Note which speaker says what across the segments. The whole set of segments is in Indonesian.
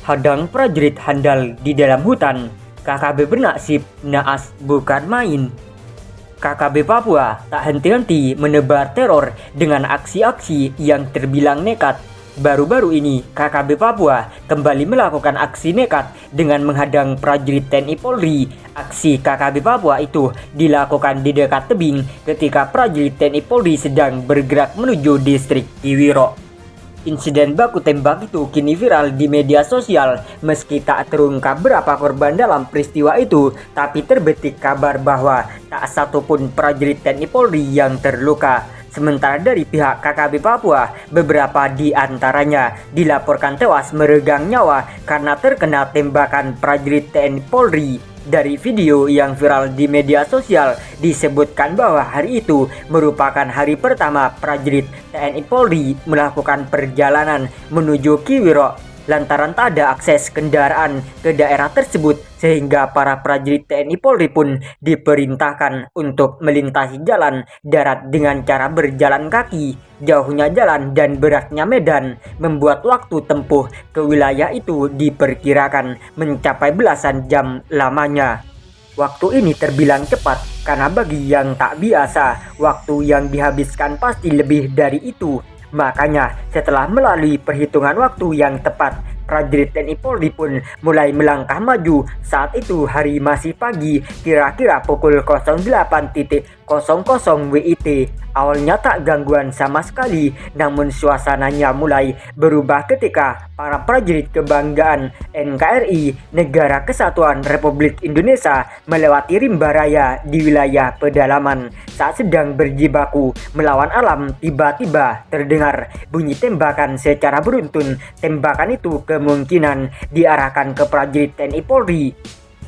Speaker 1: Hadang prajurit handal di dalam hutan, KKB bernasib naas bukan main. KKB Papua tak henti-henti menebar teror dengan aksi-aksi yang terbilang nekat. Baru-baru ini, KKB Papua kembali melakukan aksi nekat dengan menghadang prajurit TNI Polri. Aksi KKB Papua itu dilakukan di dekat tebing ketika prajurit TNI Polri sedang bergerak menuju distrik Kiwiro. Insiden baku tembak itu kini viral di media sosial. Meski tak terungkap berapa korban dalam peristiwa itu, tapi terbetik kabar bahwa tak satupun prajurit TNI Polri yang terluka. Sementara dari pihak KKB Papua, beberapa di antaranya dilaporkan tewas meregang nyawa karena terkena tembakan prajurit TNI Polri. Dari video yang viral di media sosial disebutkan bahwa hari itu merupakan hari pertama prajurit TNI Polri melakukan perjalanan menuju Kiwiro lantaran tak ada akses kendaraan ke daerah tersebut, sehingga para prajurit TNI Polri pun diperintahkan untuk melintasi jalan darat dengan cara berjalan kaki. Jauhnya jalan dan beratnya medan membuat waktu tempuh ke wilayah itu diperkirakan mencapai belasan jam lamanya. Waktu ini terbilang cepat karena bagi yang tak biasa, waktu yang dihabiskan pasti lebih dari itu. Makanya setelah melalui perhitungan waktu yang tepat, prajurit TNI Polri pun mulai melangkah maju. Saat itu hari masih pagi, kira-kira pukul 08.00 WIT. Awalnya tak gangguan sama sekali, namun suasananya mulai berubah ketika para prajurit kebanggaan NKRI Negara Kesatuan Republik Indonesia melewati rimba raya di wilayah pedalaman. Saat sedang berjibaku melawan alam, tiba-tiba terdengar bunyi tembakan secara beruntun. Tembakan itu kemungkinan diarahkan ke prajurit TNI Polri,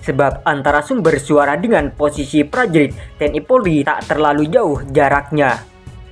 Speaker 1: sebab antara sumber suara dengan posisi prajurit TNI Polri tak terlalu jauh jaraknya.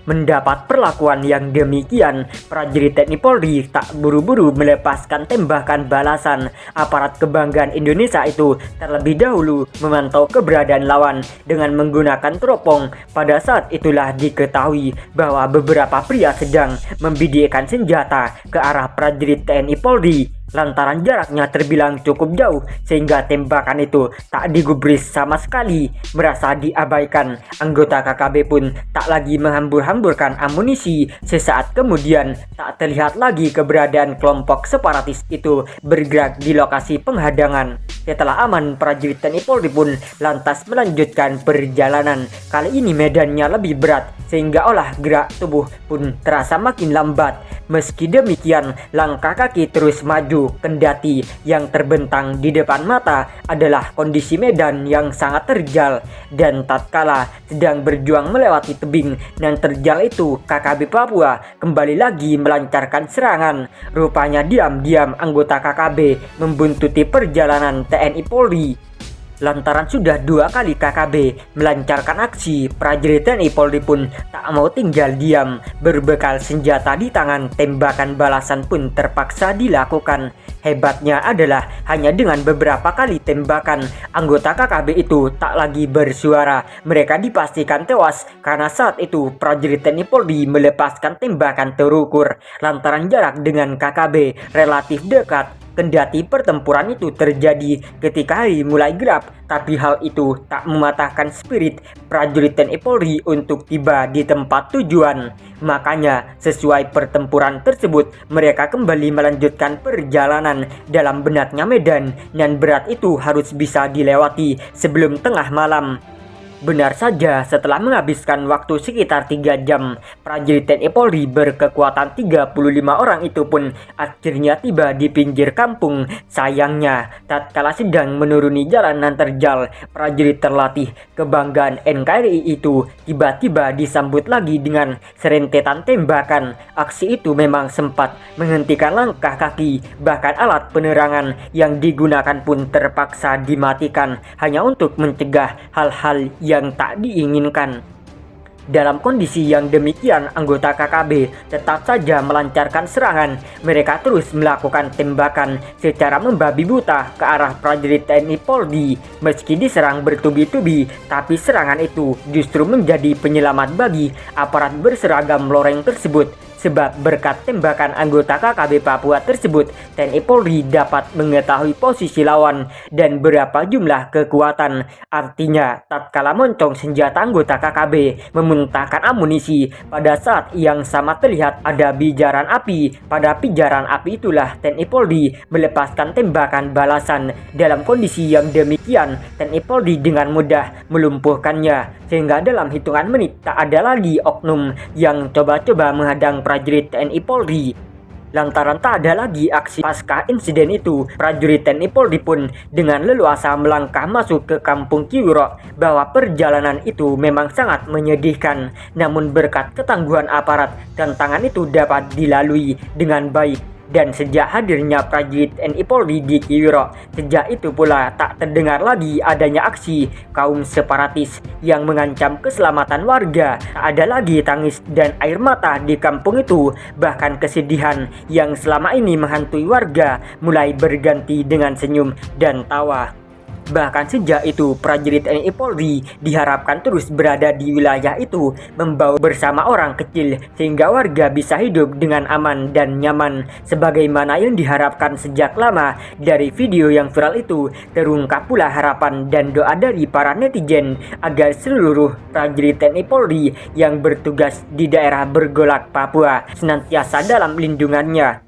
Speaker 1: Mendapat perlakuan yang demikian, prajurit TNI Polri tak buru-buru melepaskan tembakan balasan. Aparat kebanggaan Indonesia itu terlebih dahulu memantau keberadaan lawan dengan menggunakan teropong. Pada saat itulah diketahui bahwa beberapa pria sedang membidikan senjata ke arah prajurit TNI Polri. Lantaran jaraknya terbilang cukup jauh sehingga tembakan itu tak digubris sama sekali. Merasa diabaikan, anggota KKB pun tak lagi menghambur-hamburkan amunisi. Sesaat kemudian tak terlihat lagi keberadaan kelompok separatis itu bergerak di lokasi penghadangan. Setelah aman, prajurit TNI Polri pun lantas melanjutkan perjalanan. Kali ini medannya lebih berat sehingga olah gerak tubuh pun terasa makin lambat. Meski demikian, langkah kaki terus maju, kendati yang terbentang di depan mata adalah kondisi medan yang sangat terjal. Dan tatkala sedang berjuang melewati tebing dan terjal itu, KKB Papua kembali lagi melancarkan serangan. Rupanya diam-diam anggota KKB membuntuti perjalanan TNI Polri. Lantaran sudah 2 kali KKB melancarkan aksi, prajurit TNI Polri pun tak mau tinggal diam. Berbekal senjata di tangan, tembakan balasan pun terpaksa dilakukan. Hebatnya adalah hanya dengan beberapa kali tembakan, anggota KKB itu tak lagi bersuara. Mereka dipastikan tewas karena saat itu prajurit TNI Polri melepaskan tembakan terukur. Lantaran jarak dengan KKB relatif dekat, kendati pertempuran itu terjadi ketika hari mulai gelap, tapi hal itu tak mematahkan spirit prajurit TNI Polri untuk tiba di tempat tujuan. Makanya sesuai pertempuran tersebut, mereka kembali melanjutkan perjalanan. Dalam benaknya medan dan berat itu harus bisa dilewati sebelum tengah malam. Benar saja, setelah menghabiskan waktu sekitar 3 jam, prajurit TNI Polri berkekuatan 35 orang itu pun akhirnya tiba di pinggir kampung. Sayangnya, tatkala sedang menuruni jalanan terjal, prajurit terlatih kebanggaan NKRI itu tiba-tiba disambut lagi dengan serentetan tembakan. Aksi itu memang sempat menghentikan langkah kaki, bahkan alat penerangan yang digunakan pun terpaksa dimatikan hanya untuk mencegah hal-hal yang tak diinginkan. Dalam kondisi yang demikian, anggota KKB tetap saja melancarkan serangan. Mereka terus melakukan tembakan secara membabi buta ke arah prajurit TNI Polri. Meski diserang bertubi-tubi, tapi serangan itu justru menjadi penyelamat bagi aparat berseragam loreng tersebut. sebab berkat tembakan anggota KKB Papua tersebut, TNI Polri dapat mengetahui posisi lawan dan berapa jumlah kekuatan. Artinya, tatkala moncong senjata anggota KKB memuntahkan amunisi, pada saat yang sama terlihat ada bijaran api. Pada pijaran api itulah TNI Polri melepaskan tembakan balasan. Dalam kondisi yang demikian, TNI Polri dengan mudah melumpuhkannya, sehingga dalam hitungan menit tak ada lagi oknum yang coba-coba menghadang prajurit TNI Polri. Lantaran tak ada lagi aksi pasca insiden itu, prajurit TNI Polri pun dengan leluasa melangkah masuk ke kampung Kiwirok. Bahwa perjalanan itu memang sangat menyedihkan, namun berkat ketangguhan aparat, tantangan itu dapat dilalui dengan baik. Dan sejak hadirnya prajurit TNI Polri di Kiwirok, sejak itu pula tak terdengar lagi adanya aksi kaum separatis yang mengancam keselamatan warga. Tak ada lagi tangis dan air mata di kampung itu, bahkan kesedihan yang selama ini menghantui warga mulai berganti dengan senyum dan tawa. Bahkan sejak itu, prajurit TNI Polri diharapkan terus berada di wilayah itu, membawa bersama orang kecil, sehingga warga bisa hidup dengan aman dan nyaman. Sebagaimana yang diharapkan sejak lama. Dari video yang viral itu, terungkap pula harapan dan doa dari para netizen agar seluruh prajurit TNI Polri yang bertugas di daerah bergolak Papua senantiasa dalam lindungannya.